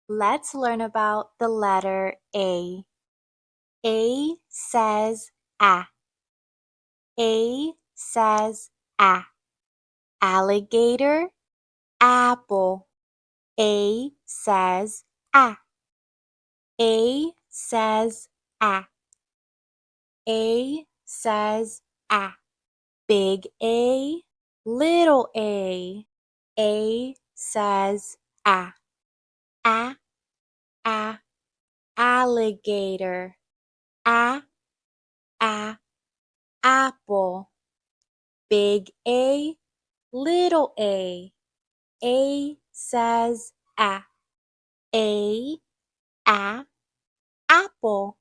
Let's learn about the letter A. A says A. A says A. Alligator, apple. A says A. A says A. A says A. Big A, little A. A says A. A, A, alligator. A, apple. Big A, little A. A says A. A, apple.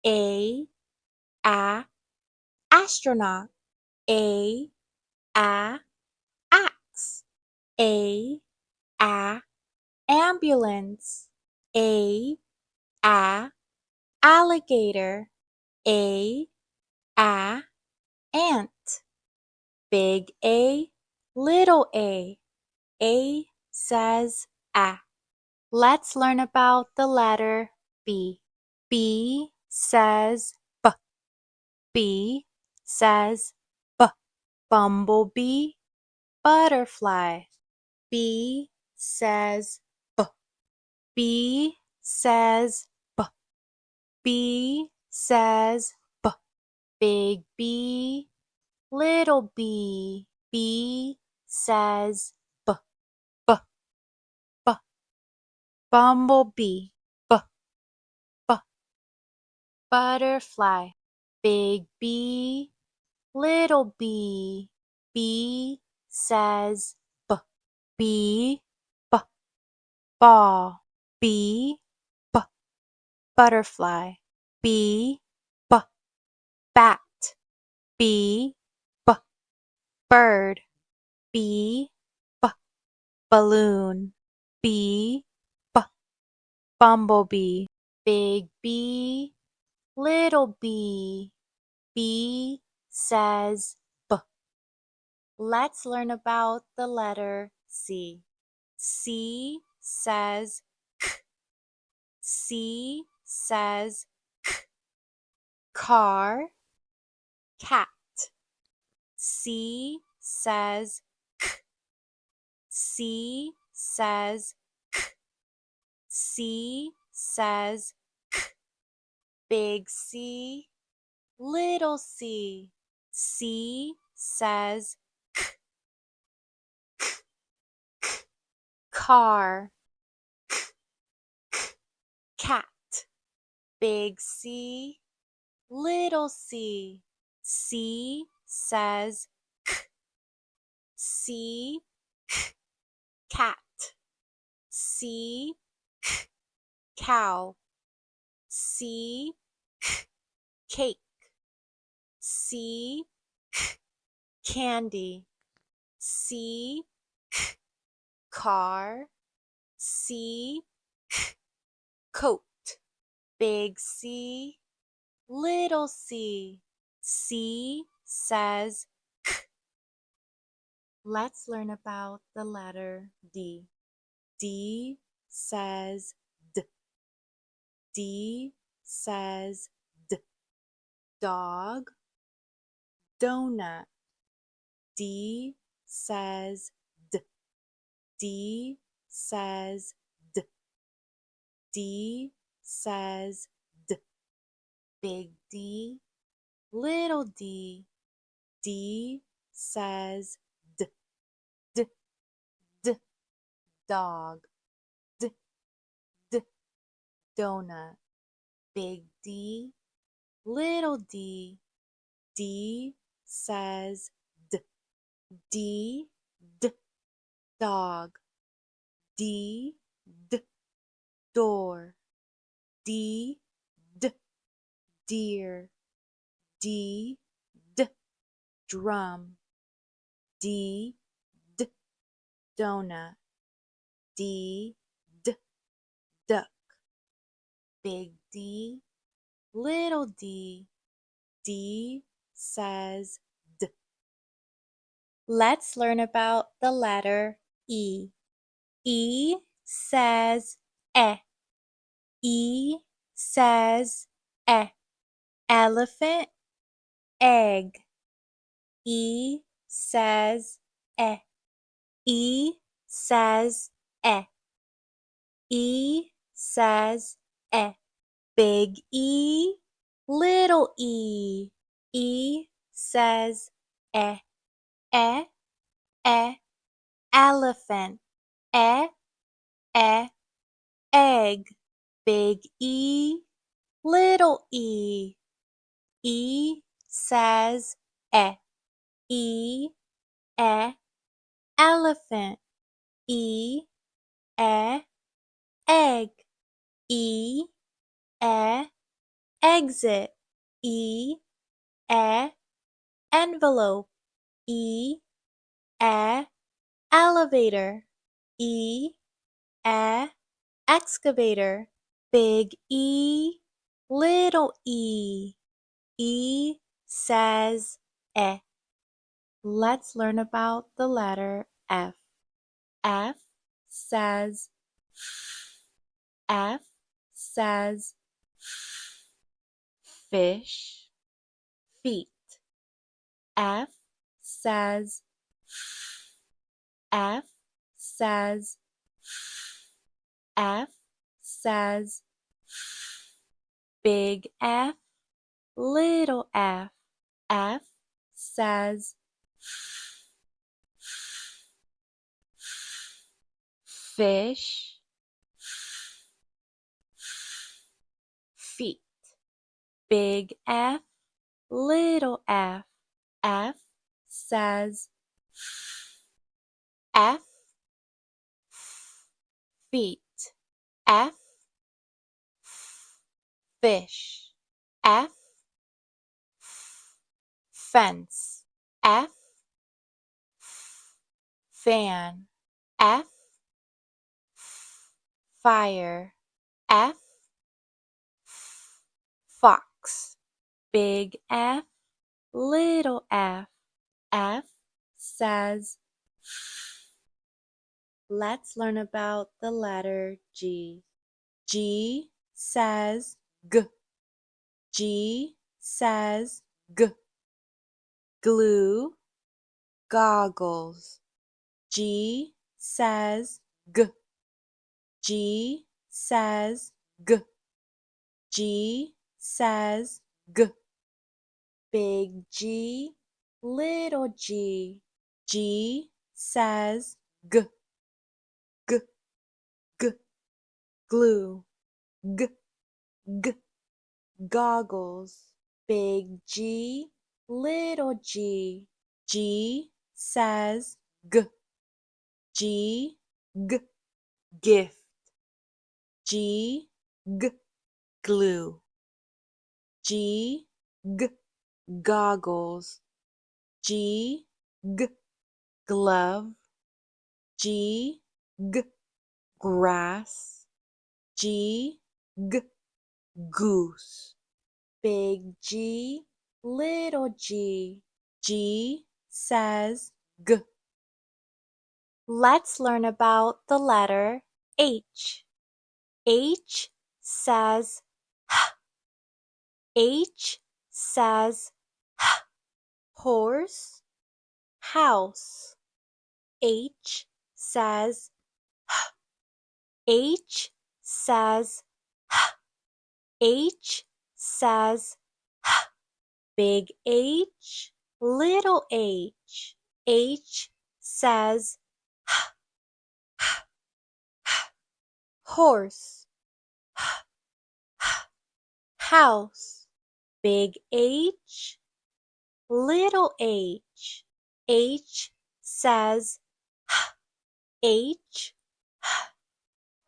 A, astronaut. A, axe. A, ambulance. A, alligator. A, ant. Big A, little A. A says A. Let's learn about the letter B. B says B. B says B. Bumblebee, butterfly. B says B. B says B. B says B. Big B, little B. B says B. B. B. Bumblebee, B. B. Butterfly. Big B, little B. B says B. B. B. Ball. B. B. Butterfly. B. B. Bat. B. B. Bird. B. B. Balloon. B. B. Bumblebee. Big B, little B. B says B. Let's learn about the letter C. C says K. C says K. Car, cat. C says K. C says K. C says K. Big C, little C. C says K. K. K. Car. K. K. Cat. Big C, little c. C says K. C, K. Cat. C, K. Cow. C, K. Cake. C, K. Candy. C, K. Car. C, K. Coat. Big C, little c. C says K. Let's learn about the letter D. D says D. D says D. Dog, donut. D says D. D says D. D says D. Big D, little d. D says D. D, D. Dog. D, D. Donut. Big D, little d. D says D. D, D. Dog. D, D. Door. D, D. Deer. D, D. Drum. D, D. Donut. D, D. Duck. Big D, little d. D says D. Let's learn about the letter E. E says E. E says elephant, egg. E says E says E says big E, little e. E says e, elephant, egg. Big E, little e. E says e, elephant. E, egg. E, exit. E, envelope. E, elevator. E, excavator. Big E, little e. E says Let's learn about the letter F. F says F says fish, feet. F says F says F says big F, little f. F says fish, feet. Big F, little f. F says F, feet. F, fish. F, fence. F, fan. F, fire. F, fox. Big F, little f. F says Let's learn about the letter G. G says G. G says G. Glue, goggles. G says G. G says G. G says G. Big G, little g. G says G. G, G. Glue, G, G. Goggles. Big G, little g. G says G. G, G. Gift. G, G. Glue. G, G. Goggles. G, G. Glove. G, G. Grass. G, G. Goose. Big G, little g. G says G. Let's learn about the letter H. H says H says horse, house. H says H says H says big H, little h. H says horse, house. Big H, little h. H says H,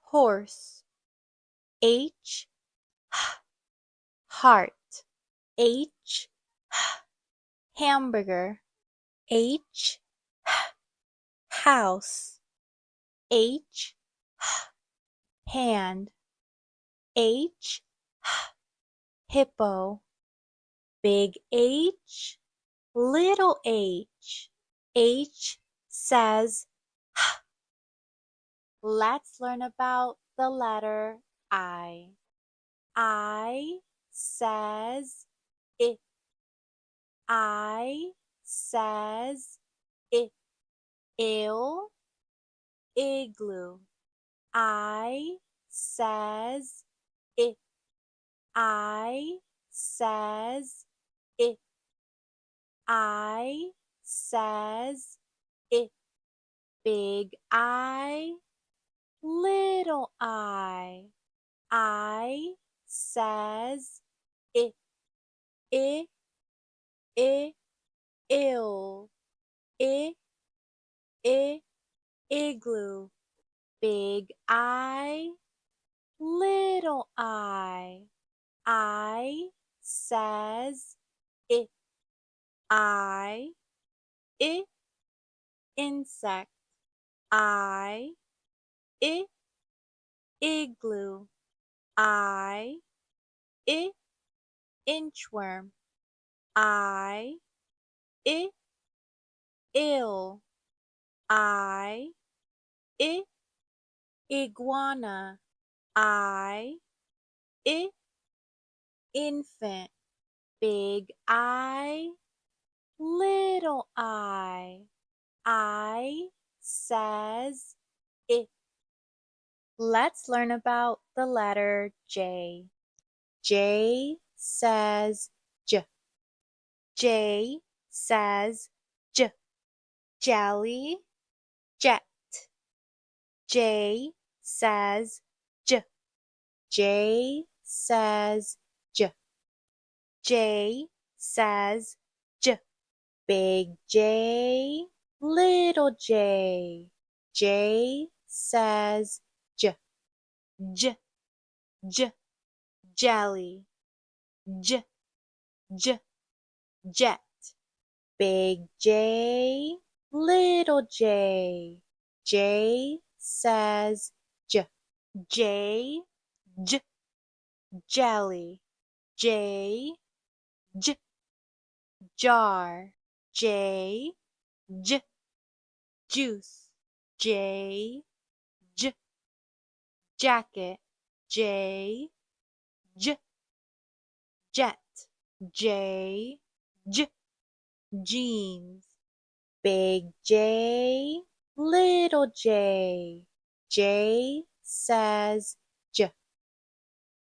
horse. H, heart. H, hamburger. H, house. H, hand. H, hippo. Big H, little h. H says Let's learn about the letter I. I says it. I says it. Ill, igloo. I says it. I says it. I says it. Big I, little I. I says it. It, it, ill. It, igloo. Big I, little I. I says it. It, insect. It, igloo. It, inchworm. It, ill. It, iguana. It, infant. Big I, little I. I says it. Let's learn about the letter J. J says J. J says J. Jelly, jet. J says J. J says J. J says J. Big J, little J. J says J. J, J, jelly. J, J, jet. Big J, little J. J says J. J, J, jelly. J, J, jar. J, J, juice. J, J, jacket. J, J, jet. J, J, jeans. Big J, little J. J says J.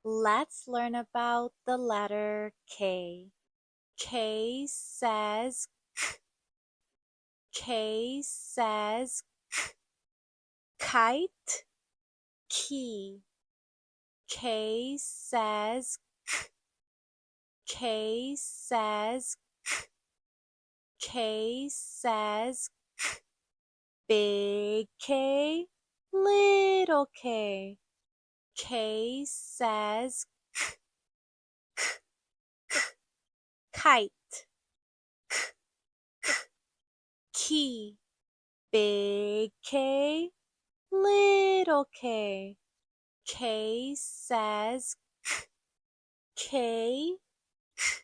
Let's learn about the letter K. K says K. K says K. Kite, key. K says K. K says K. K says K. Big K, little K. K says K. K, K. Kite, K, K. Key. Big K, little K. K says K. K, K.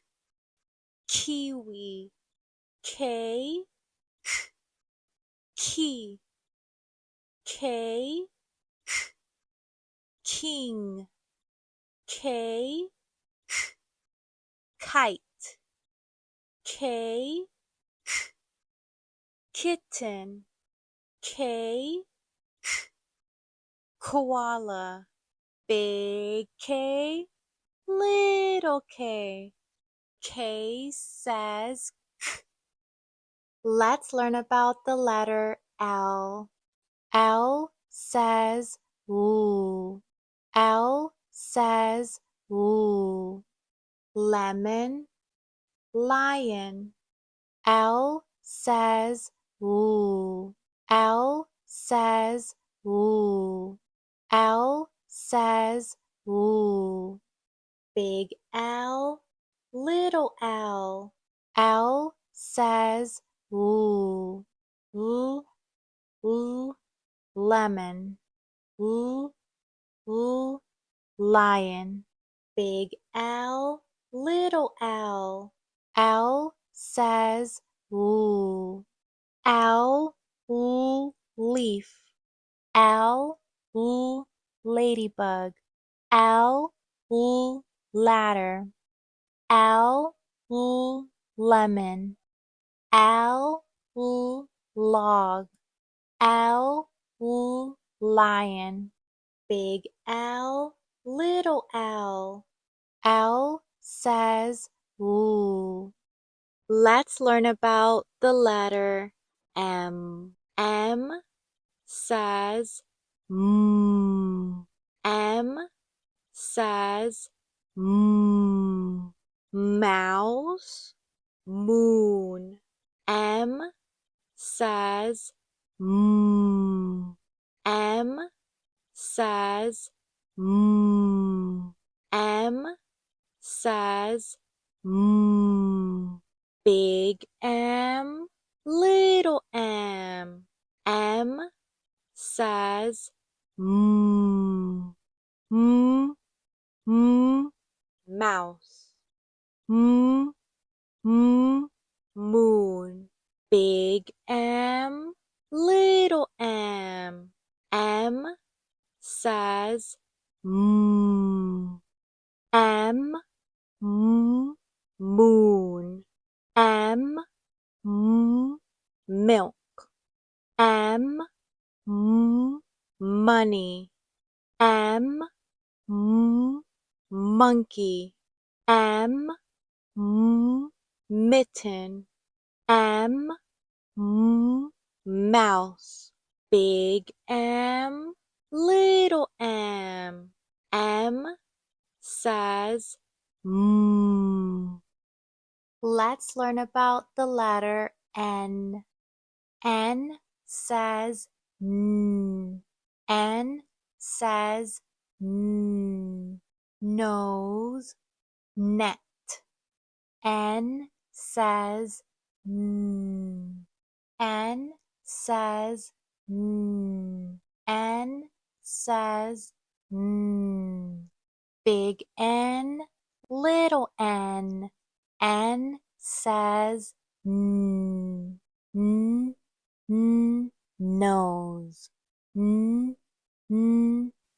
Kiwi. K, K. Key. K, K. King. K, K. Kite. K, K. Kitten. K, K. Koala. Big K, little K. K says K. Let's learn about the letter L. L says ooh. L says ooh. Lemon, lion. L says ooh. L says ooh. L says ooh. Big L, little L. L says ooh. Ooh, ooh, lemon. Ooh, ooh, lion. Big L, little L. L says ooh. L, ooh, leaf. L, ooh, ladybug. L, L, ladder. L, lemon. L, log. L, lion. Big L, little L. L says L. Let's learn about the letter M. M says M. M says M. Mouse, moon. M says M. M says M. M says M. Big M, little m. M says M. M, mouse. M, moon. Big M, little m. M says M. M, moon. M, milk. M, money. M, monkey. M, mitten. M, mouse. Big M, little m. M says M. Let's learn about the letter N. N says N. N says N. Nose, net. N says N. N says N. N says N. Big N, little n. N says N. N, nose. N,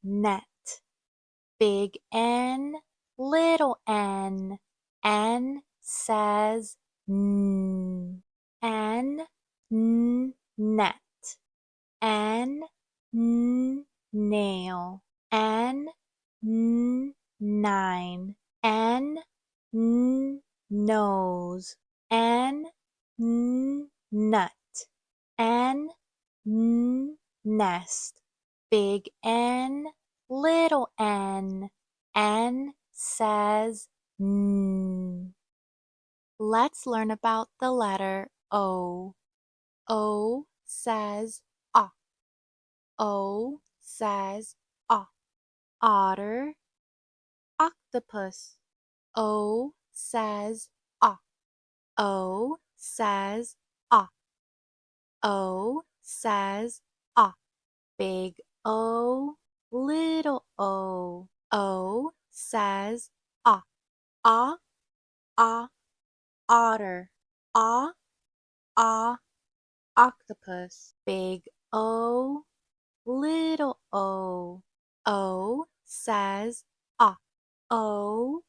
net. Big N, little n. N says N. N, net. N, nail. N, 9. N, nose. N, nut. N, nest. Big N, little n. N says N. Let's learn about the letter O. O says ah. O says ah. Otter, octopus. O says ah. O says ah. O says ah. Big O, little o. O says ah. Ah, ah, otter. Ah, ah, octopus. Big O, little o. O says ah. O,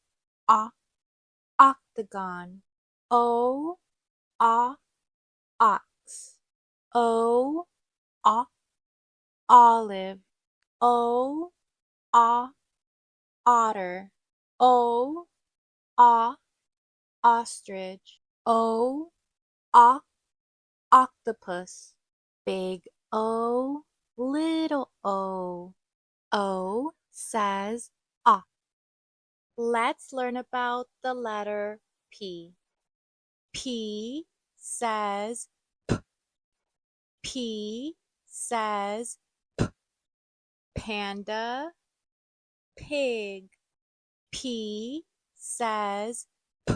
ah, octagon. O, ah, ox. O, ah, olive. O, ah, otter. O, ah, ostrich. O, ah, octopus. Big O, little o. O says ah. Let's learn about the letter P. P says P. P says P. Panda, pig. P says P.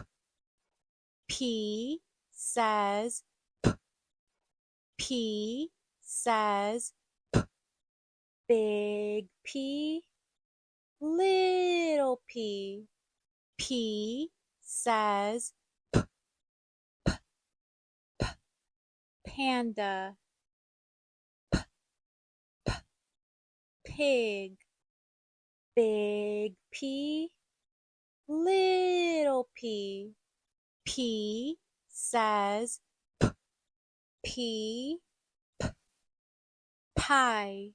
P says P. P says P. Big P, little p. P says P. P, P. Panda, P, P. Pig. Big big P, little p. P says P, pie.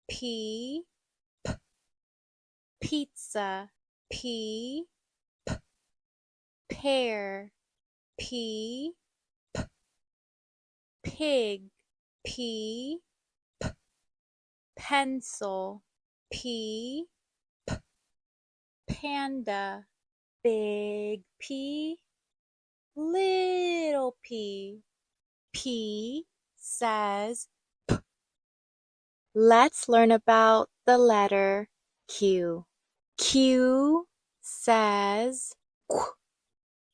P, pizza. P, pear. P, pig. P, pencil. P, panda. Big P, little p. P says P. Let's learn about the letter Q. Q says Q.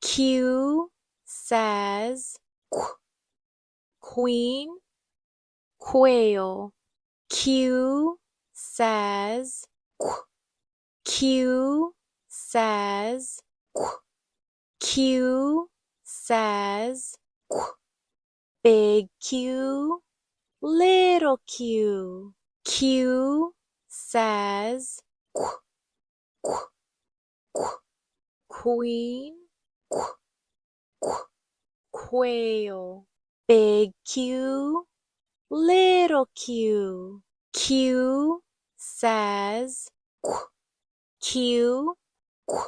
Q says Q. Queen, quail. Q says Q. Q says Q. Q says Q. Big Q, little q. Q says Q. Q. Q. Queen, Q. Q. Quail. Big Q, little q. Q says Q. Q. Q.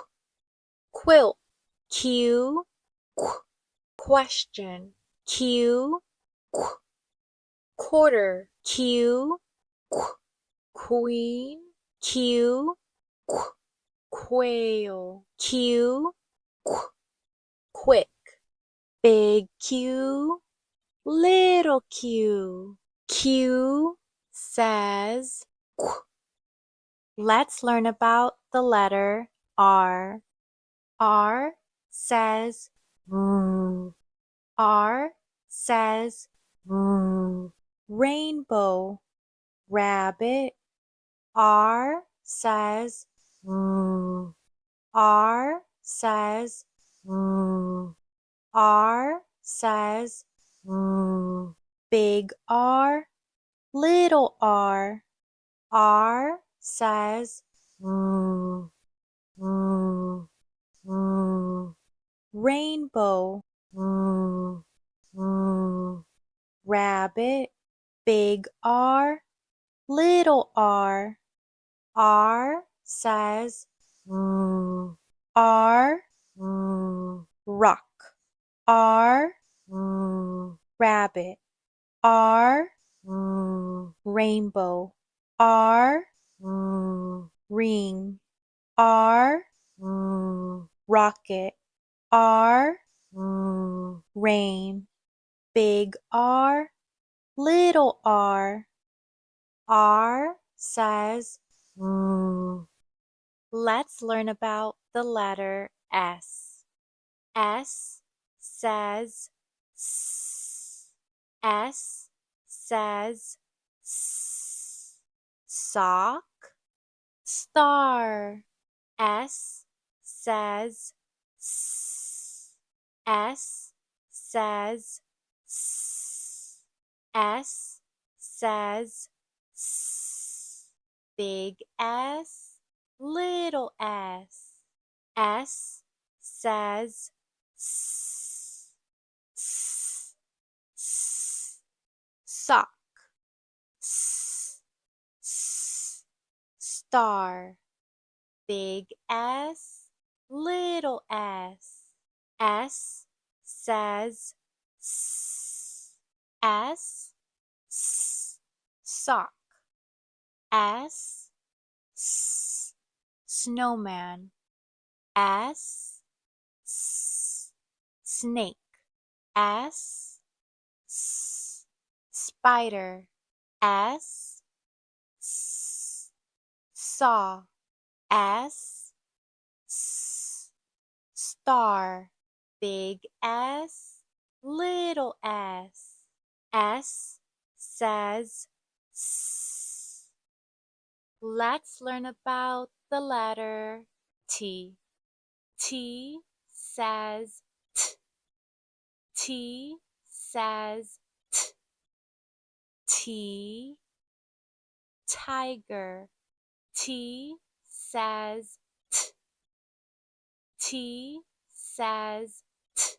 Quilt. Q. Q. Question. Q. Q. Quarter. Q. Q. Queen. Q. Q. Quail. Q. Q. Quick. Big Q, little q. Q says Q. Let's learn about the letter R. R says R says rainbow. Rabbit. R says R says R says big R, little r. R says rainbow. Rabbit. Big R, little r. R says R, rock. R, rabbit. R, rainbow. R, ring. R, rocket. R, rain. Big R, little r. R says Let's learn about the letter S. S says S. S says S. Sock, star. S says S. S says S. S says S. Big S, little s. S says S. S. S. Sock. S. S. Star. Big S, little s. S says S. S. S. Sock. S. S. Snowman. S. S. Snake. S. S. Spider. S. S. Saw. S. S. Star. Big S, little s. S says S. Let's learn about the letter T. T says T. T says T. T, tiger. T says t. T says t.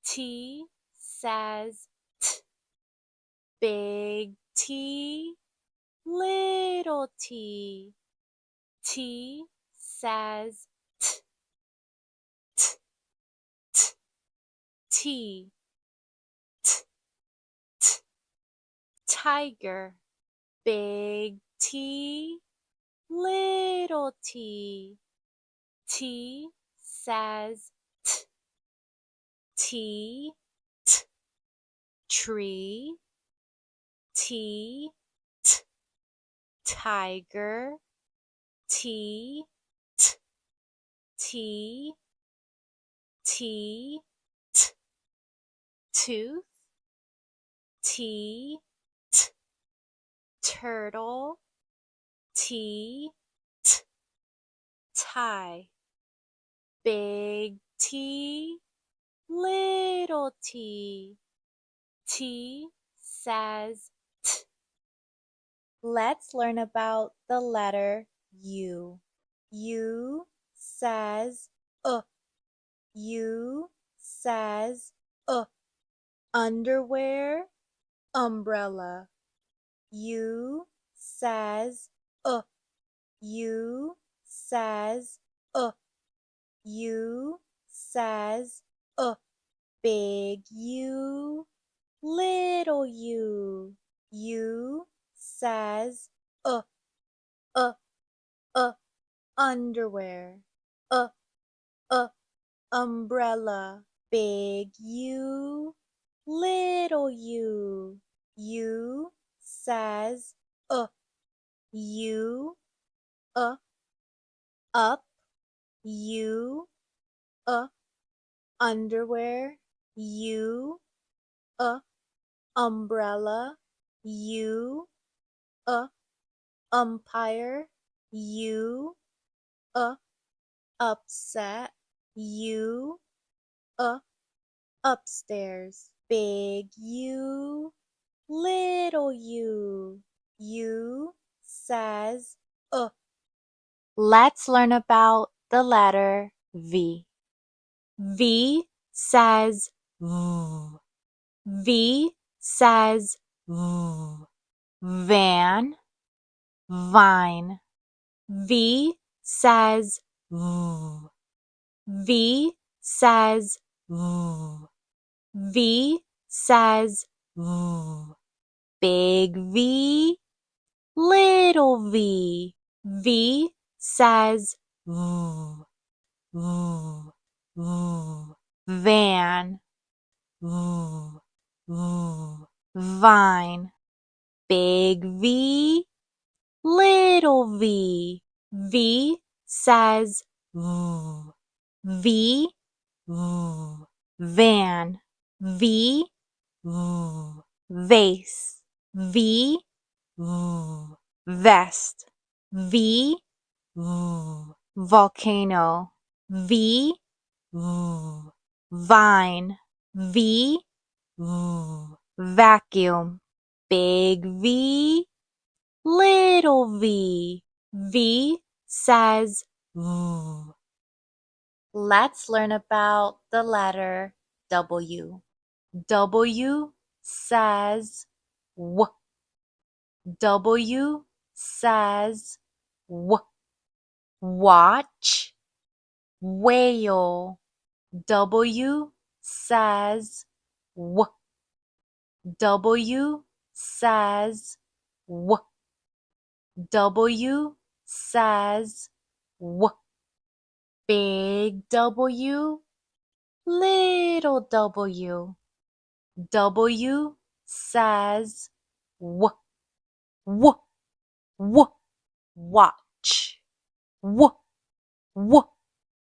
T says t. Big T, little t. T says t. T, t, t. T, t. Tiger. Big T, little t. T says t. T, t. Tree. T, t. Tiger. T, t. T, T, t. Tooth. T, t. Turtle. T, t. Tie. Big T, little t. T says t. Let's learn about the letter U. U says U says underwear, umbrella. U says U says U says big U, little u. U says uh, underwear. Umbrella. Big U, little u. U says U, up. U, underwear. U, umbrella. U, umpire. U, upset. U, upstairs. Big U, little u. U says Let's learn about the letter V. V says V. V says V. Van, vine. V says V. V says V. V says V. Big V, little v. V says V. V. V. Van. V. V. Vine. Big V, little v. V says V. V. V. Van. V. V. Vase. V. V. Vest. V. V. Volcano. V. V. Vine. V. V. Vacuum. Big V, little v. V says V. Let's learn about the letter W. W says W. W says W. Watch, whale. W says W. W says W. W says W. Big W, little w. W says W. W. W. Watch. W. W.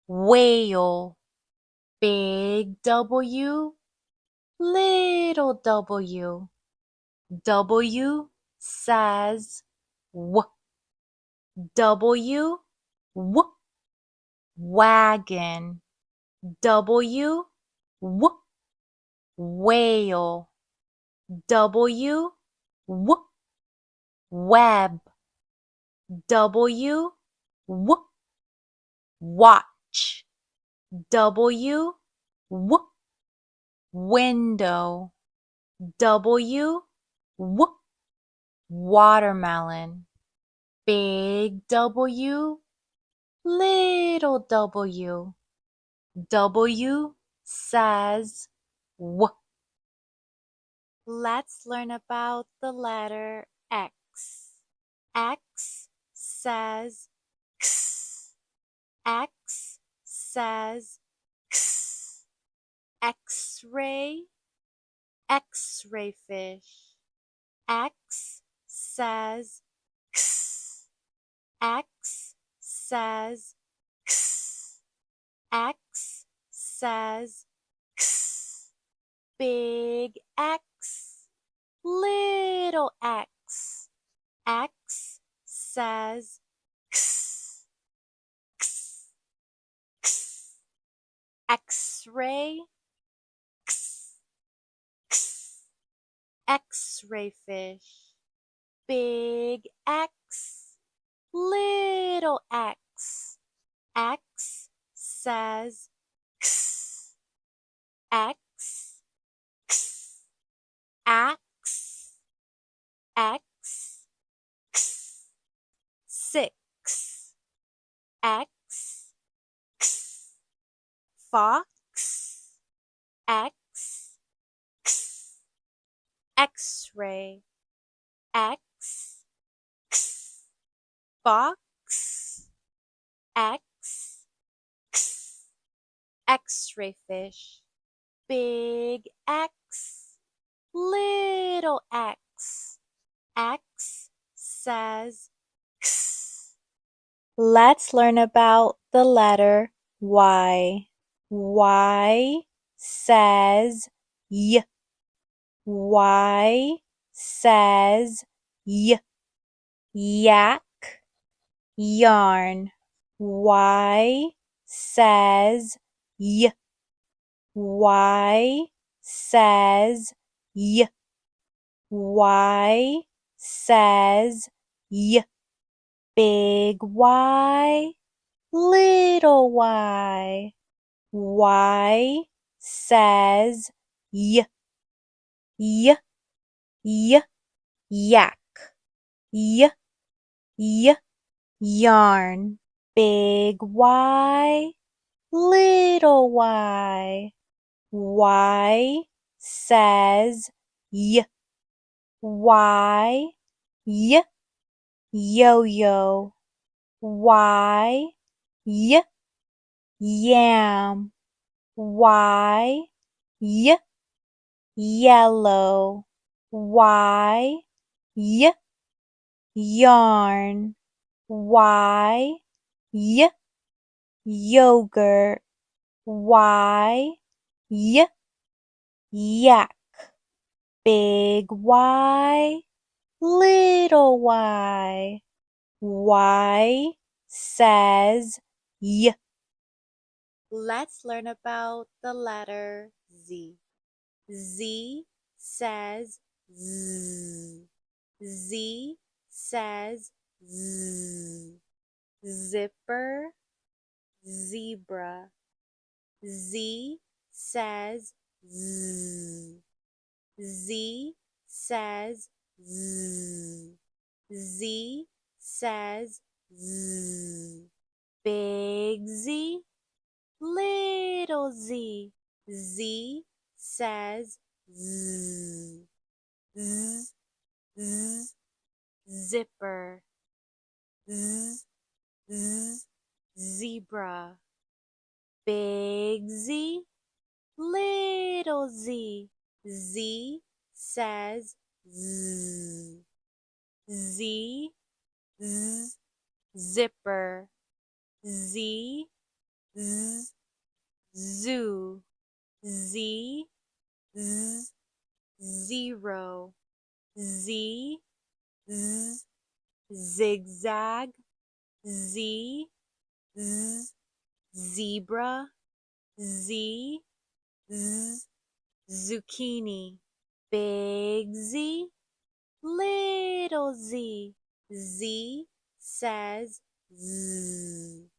Whale. Big W, little w. W says W. W. W. Wagon. W. W. Whale. W. W. Web. W. W, watch. W, w, window. W, w, watermelon. Big W, little W. W says W. Let's learn about the letter X. X says X. X says X. X-ray, X-ray fish. X says X. X says X. X says X. Big X, little X. X says X. X, X. X-ray, X, X. X-ray fish. Big X, little X. X says X. X, X. Axe, X, X. 6. X, X. Fox, X, X. X-ray, X, X. Fox, X, X. X-ray fish. Big X, little X. X says X. Let's learn about the letter Y. Y says Y. Y says Y. Yak, yarn. Y says Y. Y says Y. Y says Y. Big Y, little Y. Y says Y. Y, y, yak. Y, y, yarn. Big Y, little Y. Y says Y. Y, y, yo-yo. Y, y, yam. Y, y, yellow. Y, y, yarn. Y, y, yogurt. Y, y, yak. Big Y, little Y. Y says Y. Let's learn about the letter Z. Z says Z. Z says Z. Zipper, zebra. Z says Z. Z says Z. Z says Z. Big Z, little Z. Z says Z. Z, z, zipper. Z, z, zebra. Big Z, little Z. Z says Z. Z, z, zipper. Z, z, zoo. Z, z, zero. Z, z, zigzag. Z, z, zebra. Z, z, zucchini. Big Z, little Z. Z says Z.